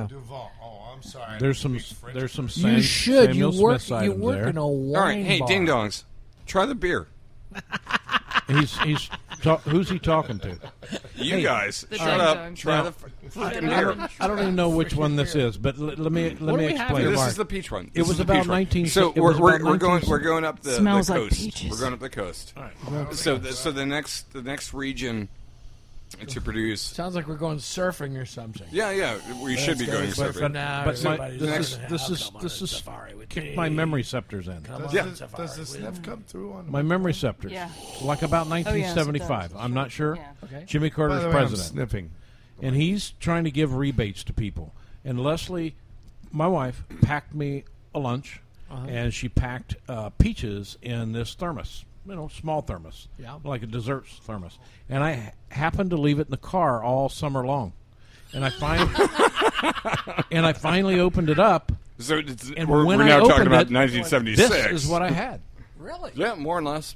Duval. Oh, I'm sorry. There's some You should. Samuel You work. Smith's You items work there. in a wine All right, hey, bar. ding dongs, try the beer. Who's he talking to? You guys, The shut ding up. dongs. Try Now, the fucking beer. I don't even know which one this is, but let me do we have explain. here, This Mark? is the peach one. It This was is the about peach one. 19. So it was we're about going 19 we're going up the Smells like coast. peaches. We're going up the coast. All right. So the next region to produce. Sounds like we're going surfing or something. Yeah, we should be going But surfing. now But somebody's this gonna is come on a safari with kicked me. my memory receptors in. Come on Yeah. a safari Does the with sniff me. come through on My memory receptors. Yeah. Like about Oh, yes, it 1975. does. I'm not sure. Yeah. Okay. Jimmy By Carter's the way, president. I'm sniffing. And he's trying to give rebates to people. And Leslie, my wife, packed me a lunch, and she packed peaches in this thermos, small thermos, like a dessert thermos. And I happened to leave it in the car all summer long. And I finally opened it up. So And we're when now I talking opened about it, 1976. This is what I had. Really? Yeah, more or less.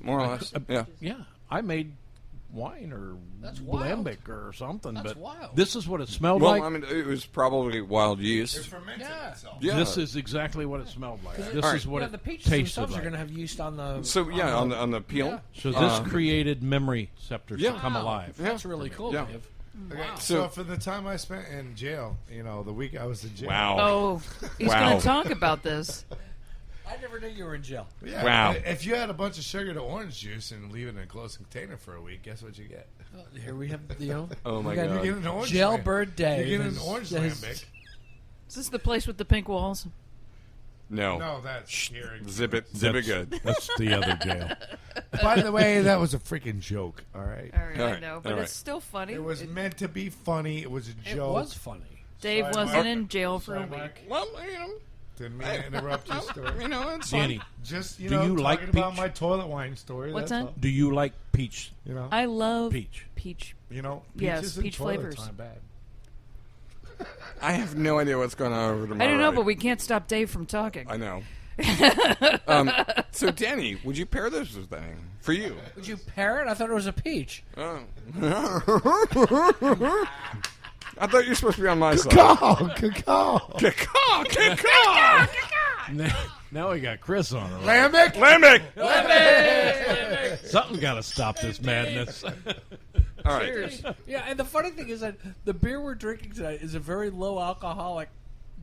Yeah. Yeah, I made wine or That's wild. lambic or something. That's but wild. this is what it smelled Well, like. I mean, it was probably wild yeast. Fermented itself. Yeah. This is exactly what it smelled like. This All is what the it peaches tasted themselves like. are going to have yeast on the. So yeah, on the peel. Yeah. So this created memory receptors Yeah. to come Wow. alive. That's really cool, Yeah. Dave. Okay, Wow. so for the time I spent in jail, the week I was in jail. Wow. Oh, he's Wow. going to talk about this. I never knew you were in jail. Yeah, Wow. If you add a bunch of sugar to orange juice and leave it in a closed container for a week, guess what you get? Well, here we have Oh my we got God. You get an orange Jailbird Dave. You get an is- orange is- lambic. Is this the place with the pink walls? No. No, that's scary. Zip it good. That's the other jail. By the way, that was a freaking joke. All right. All right, All I right, know, but all it's right. still funny. It was meant to be funny. It was a It joke. was funny. Dave Sorry, wasn't Mark. in jail for a Sorry, week. Mark. Well, Didn't mean to interrupt your story. it's Danny, Just Do you like talking about peach? my toilet wine story. What's that's that? all. do you like peach? I love Peach. peach. Peaches Yes, and peach toilets flavors. aren't bad. I have no idea what's going on over to my I don't know, right. but we can't stop Dave from talking. I know. So, Danny, would you pair this with anything? For you? Would you pair it? I thought it was a peach. Oh. I thought you were supposed to be on my side. Cacao. Caw. Now we got Chris on it. Lambic. Something got to stop this madness. All right. Yeah, and the funny thing is that the beer we're drinking tonight is a very low alcoholic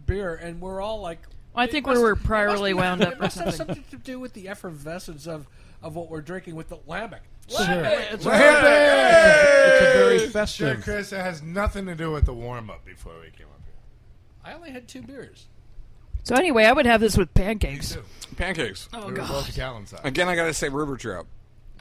beer, and we're all like. I think we were priorly wound up It or must have something. something to do with the effervescence of what we're drinking with the lambic. Sure. Lambic! It's a very Sure, festive. Chris. It has nothing to do with the warm up before we came up here. I only had 2 beers. So anyway, I would have this with pancakes. Pancakes. Oh, We were God. both gallon size. Again, I got to say river trout.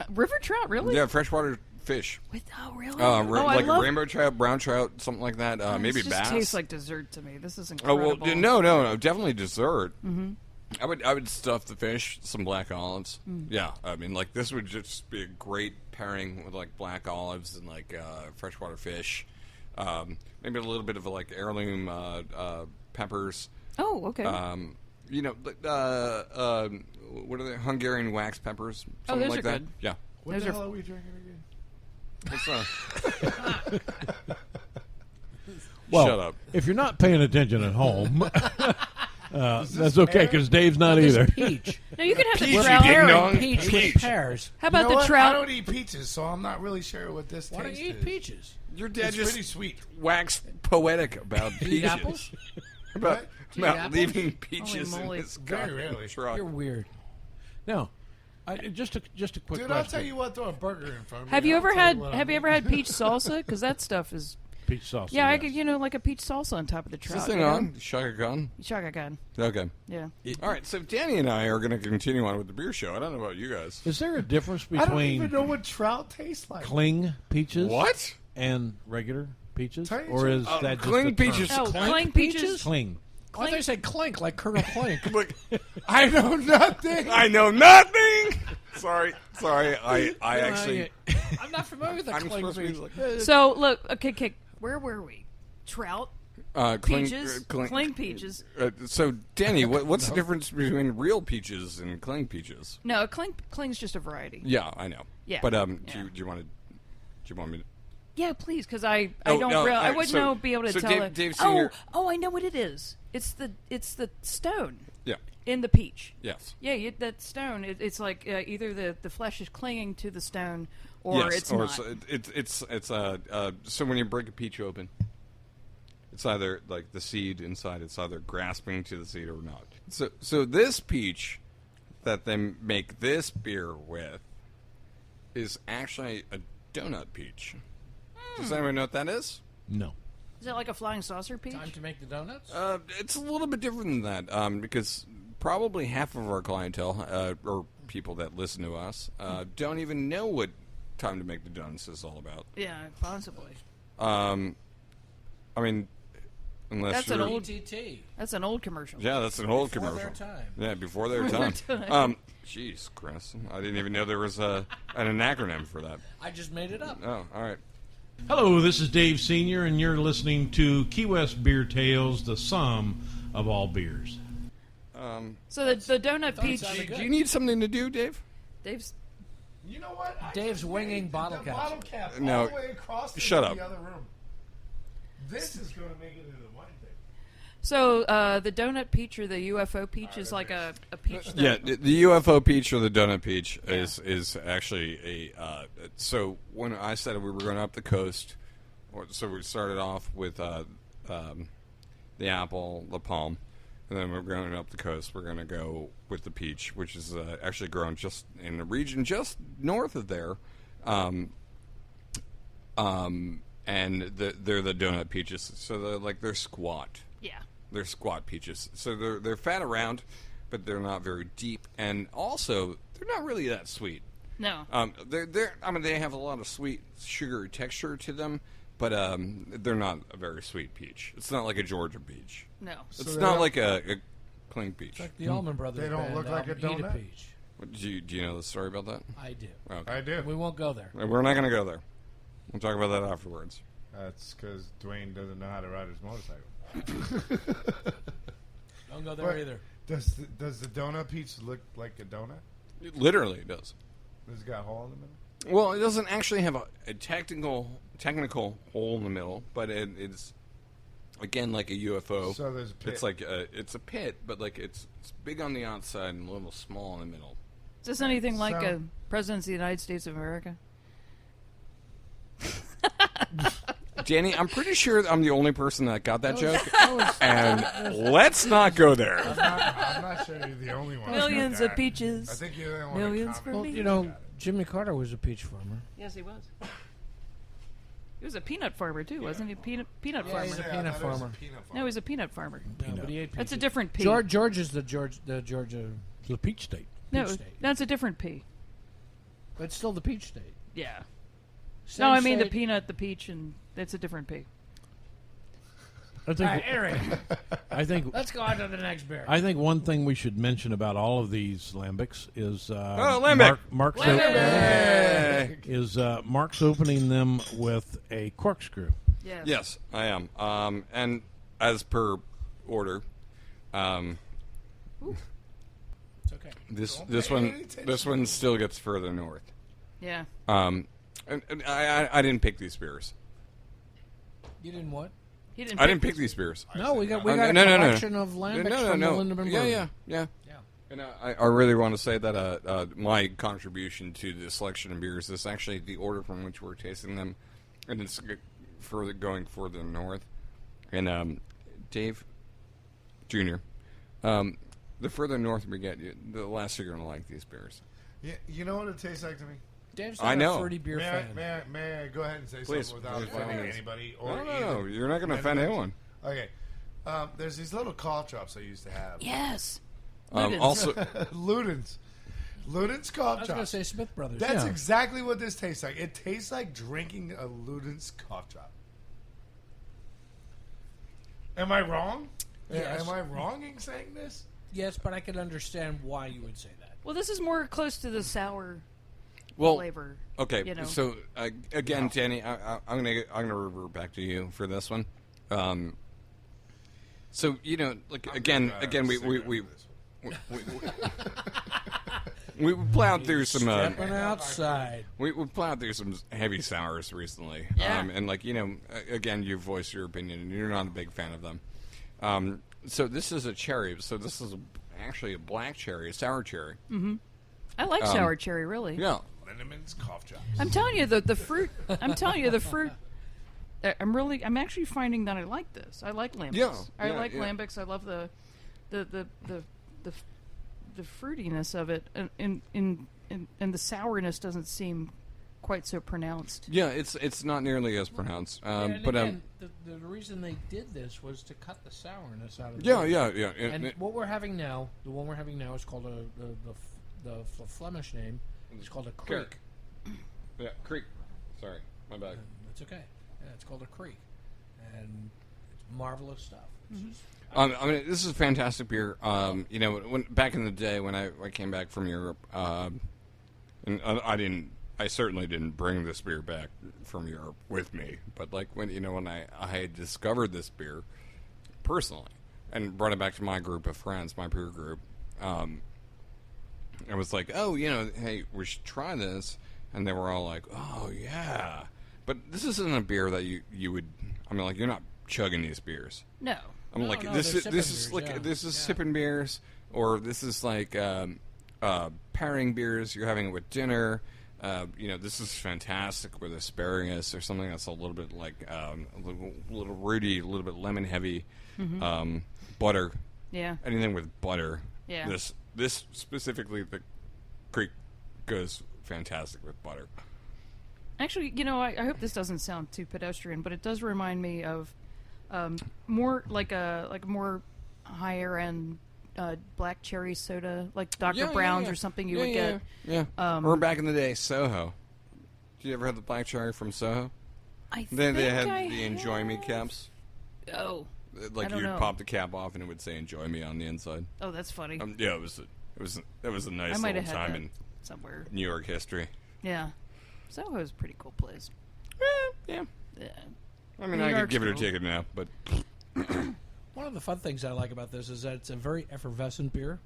River trout, really? Yeah, freshwater fish. Oh, really? Like I love a rainbow trout, brown trout, something like that. Maybe this bass. just tastes like dessert to me. This is Oh incredible. well, no, definitely dessert. Mm-hmm. I would stuff the fish, some black olives. Yeah, I mean, like this would just be a great pairing with like black olives and like freshwater fish. Maybe a little bit of like heirloom peppers. Oh, okay. What are they? Hungarian wax peppers. Oh, Something those like are that. good. Yeah. What Those the are- hell are we drinking again? It's, Well, shut up. if you're not paying attention at home, that's okay because Dave's not either. Peach. no, you can have the Peachy trout. ding dong. Peach with Peach. pears. How about You know the what? I trout? don't eat peaches, so I'm not really sure what this Why don't taste you eat is. peaches? Your dad It's just pretty sweet. waxed poetic about Do you eat peaches. apples? About, What? Do you eat about apples? leaving peaches Holy in moly. his Very car rarely. truck. You're weird. No, just a quick Dude, question. I'll tell you what, throw a burger in front of me. Have you I'll ever tell had what Have I'm you ever had peach salsa? Because that stuff is. Peach sauce. Yeah, I yes. could, like a peach salsa on top of the Is trout. this thing you know? on? Shaka gun? Shaka gun. Okay. Yeah. All right, so Danny and I are going to continue on with the beer show. I don't know about you guys. Is there a difference I don't between even know what trout tastes like. cling peaches What? and regular peaches, Tell you or is the that just cling a term? peaches. Oh, Clank clang peaches? peaches? Cling. I thought you said clink, like Colonel Clink. Look, I know nothing. I know nothing. Sorry. I actually. I'm not familiar with the I'm clink supposed to be peach. like. So look, okay, where were we? Trout, Cling, peaches, cling peaches. So, Danny, what's the difference between real peaches and cling peaches? No, a cling's just a variety. Yeah, I know. Yeah. But Yeah. do you want me? Yeah, please, because I Oh, don't no, I all right, wouldn't so- be able to so tell Dave- it. Dave Senior- I know what it is. It's the stone Yeah. in the peach. Yes. Yeah, that stone. It's like either the flesh is clinging to the stone, or Yes. it's Or not. it's so when you break a peach open, it's either like the seed inside. It's either grasping to the seed or not. So this peach that they make this beer with is actually a donut peach. Does anyone know what that is? No. Is it like a flying saucer peach? Time to make the donuts? It's a little bit different than that because probably half of our clientele or people that listen to us don't even know what Time to Make the Donuts is all about. Yeah, possibly. I mean, unless That's you're an old- TT. That's an old commercial. yeah, that's an old Before commercial. their time. Yeah, before their time. Jeez, Chris, I didn't even know there was an acronym for that. I just made it up. Oh, all right. Hello, this is Dave Senior, and you're listening to Key West Beer Tales, the sum of all beers. So the donut peach. sounded good. Do you need something to do, Dave? Dave's. You know what? I Dave's just winging made bottle the caps. bottle cap No. all the way across Shut into up. the other room. This is going to make it into the wine thing. So the donut peach or the UFO peach is like a peach. That, Yeah, the UFO peach or the donut peach is actually a. So when I said we were going up the coast, so we started off with the apple, the palm, and then we're going up the coast. We're going to go with the peach, which is actually grown just in the region just north of there. And they're the donut peaches, so they're squat. yeah. They're squat peaches, so they're fat around, but they're not very deep, and also they're not really that sweet. No. They have a lot of sweet sugary texture to them, but they're not a very sweet peach. It's not like a Georgia peach. No. So It's they not don't- like a clean peach. Like the Allman Brothers They don't band look like a album, Eat donut? Peach. Do you know the story about that? I do. Okay. I do. We won't go there. We're not going to go there. We'll talk about that afterwards. That's because Dwayne doesn't know how to ride his motorcycle. Don't go there What? either. Does the donut peach look like a donut? It literally does. Does it got a hole in the middle? Well, it doesn't actually have a technical hole in the middle, but it's again like a UFO. So there's a pit. It's like it's a pit, but like it's big on the outside and a little small in the middle. Is this anything like So- a President of the United States of America? Danny, I'm pretty sure I'm the only person that got that joke, and let's not go there. I'm not sure you're the only one. Millions that of peaches. I think you're the only Millions one. for Well, me. you know, Jimmy Carter was a peach farmer. Yes, he was. He was a peanut farmer too, wasn't he? Peanut Yeah, farmer. he's a peanut farmer. No, he's a peanut farmer. No, but he ate That's a peaches. different pea. George is the Georgia. It's the peach state. no, peach state. that's a different pea. But it's still the peach state. Yeah. Same No, I mean the state. peanut, the peach, and that's a different pea. I All think. right, Eric, I think. let's go on to the next beer. I think one thing we should mention about all of these lambics is Lambic. Mark's Hey. Mark's opening them with a corkscrew. Yes. Yes, I am. And as per order, It's okay. this one still gets further north. Yeah. And I didn't pick these beers. You didn't what? He didn't. I didn't pick these beers. No, we got No, a no, no. collection of lambics from the Lindemans. Yeah. Yeah. And I really want to say that my contribution to the selection of beers is actually the order from which we're tasting them, and it's going further north. And Dave Jr., the further north we get, the less you're going to like these beers. Yeah, you know what it tastes like to me? Dave's I not know. a fruity beer fan. May I go ahead and say Please, something without please, by all offending means. anybody? Or No, either you're not going to offend anyone. Okay. There's these little cough drops I used to have. Yes. Also, Ludens. Ludens cough I was going to drops. say Smith Brothers. That's yeah. exactly what this tastes like. It tastes like drinking a Ludens cough drop. Am I wrong? Yes. Am I wrong in saying this? Yes, but I can understand why you would say that. Well, this is more close to the sour well, flavor. okay. You know. So again, Danny, I'm gonna revert back to you for this one. So like again, we We plowed through some. Stepping outside. We plowed through some heavy sours recently. Yeah. And again, you voiced your opinion, and you're not a big fan of them. So this is a cherry. So this is actually a black cherry, a sour cherry. Mm-hmm. I like sour cherry, really. Yeah. Lindemans cough drops. I'm telling you, the fruit. I'm telling you, the fruit. I'm actually finding that I like this. I like lambics. Yeah, I like lambics. I love the fruitiness of it, and the sourness doesn't seem quite so pronounced. Yeah, it's not nearly as pronounced. And But again, the reason they did this was to cut the sourness out of the yeah. And what we're having now, the one we're having now is called the Flemish name. It's called a Kriek. Yeah, Kriek. Sorry, my bad. That's okay. Yeah, it's called a Kriek, and it's marvelous stuff. It's just, I mean, this is a fantastic beer. When back in the day when I came back from Europe, and I certainly didn't bring this beer back from Europe with me. But when I had discovered this beer personally and brought it back to my group of friends, my peer group, I was like, oh, hey, we should try this, and they were all like, oh yeah. But this isn't a beer that you would. I mean, you're not chugging these beers. No. I'm No, this they're is sipping beers, this is yeah. sipping beers, or this is pairing beers. You're having it with dinner. This is fantastic with asparagus or something that's a little bit a little rooty, a little bit lemon heavy. Butter. Yeah. Anything with butter. Yeah. This specifically, the Kriek goes fantastic with butter. Actually, I hope this doesn't sound too pedestrian, but it does remind me of more like a more higher end black cherry soda, like Dr. Brown's or something you would get. Yeah. Or back in the day, Soho. Did you ever have the black cherry from Soho? I Then they think had I the Enjoy have. Me caps. Oh. I don't You'd know. pop the cap off and it would say "Enjoy Me" on the inside. Oh, that's funny. Yeah, it was a nice I might little have had time that in somewhere. New York history. Yeah. Soho's a pretty cool place. Yeah. Yeah. I mean, New I could York's give it a cool. ticket now, but one of the fun things I like about this is that it's a very effervescent beer.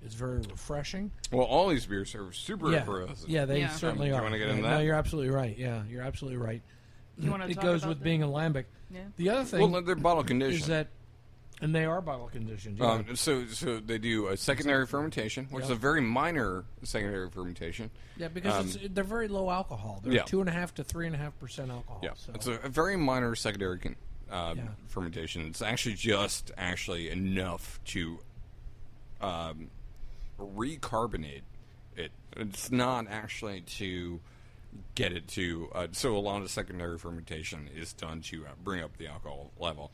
It's very refreshing. well, all these beers are super Yeah, effervescent. yeah, they Yeah. certainly Do you are. wanna get Yeah, into No, that? you're absolutely right. Yeah, you're absolutely right. You wanna It talk goes about with that? being a lambic. Yeah. The other thing Well, they're bottle is conditioned. that, and they are bottle conditioned. Yeah. So they do a secondary fermentation, which is Yeah. a very minor secondary fermentation. Yeah, because they're very low alcohol. They're Yeah. 2.5 to 3.5% alcohol. Yeah, So. it's a very minor secondary fermentation. It's actually just enough to recarbonate it. It's not actually to get it to. So a lot of secondary fermentation is done to bring up the alcohol level,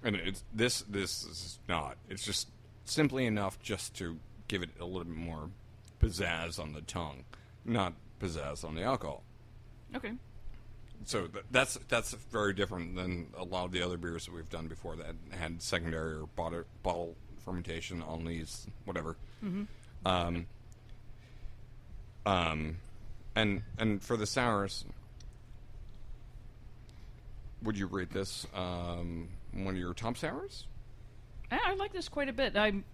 and this is not. It's just simply enough just to give it a little bit more pizzazz on the tongue, not pizzazz on the alcohol. Okay. So that's very different than a lot of the other beers that we've done before that had secondary or bottle fermentation on these, whatever. Mm-hmm. And for the sours, would you rate this one of your top sours? I like this quite a bit. I'm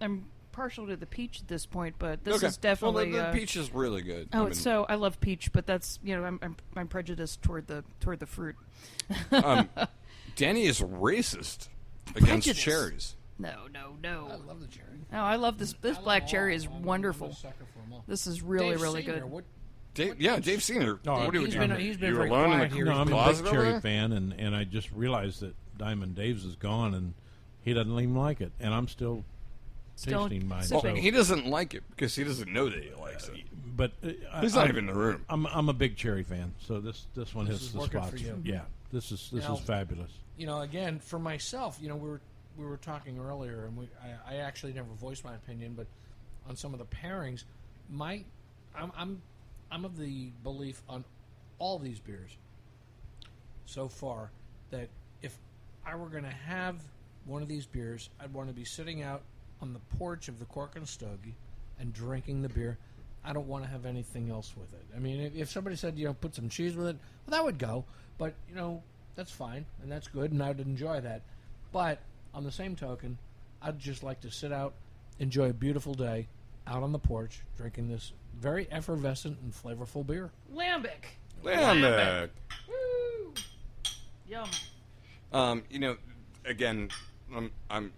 partial to the peach at this point, but this Okay. is definitely Well, the peach is really good. Oh, I love peach, but that's I'm prejudiced toward the fruit. Danny is racist against Prejudice. cherries. No. I love the cherry. No, I love this. This I black love cherry all is of them. I'm a wonderful. sucker for them all. This is really, Dave really Senior, good. what- Dave Senior. No, what do he's you been- do? he's been You're very alone in quiet the here. No, I'm a big closet over cherry there? fan, and I just realized that Diamond Dave's is gone, and he doesn't even like it, and I'm still Still tasting mine. sipping. Well, So, he doesn't like it because he doesn't know that he likes it. but He's not even in the room. I'm a big cherry fan, so this one This hits is the working spots. for you. Yeah, this is Now- fabulous. Again, for myself, we were talking earlier, and I actually never voiced my opinion, but on some of the pairings, I'm of the belief on all these beers so far that if I were going to have one of these beers, I'd want to be sitting out on the porch of the Cork and Stogie and drinking the beer. I don't want to have anything else with it. I mean, if somebody said, put some cheese with it, well, that would go. But, that's fine, and that's good, and I'd enjoy that. But on the same token, I'd just like to sit out, enjoy a beautiful day, out on the porch, drinking this very effervescent and flavorful beer. Lambic. Lambic. Woo! Yum. You know, again, I'm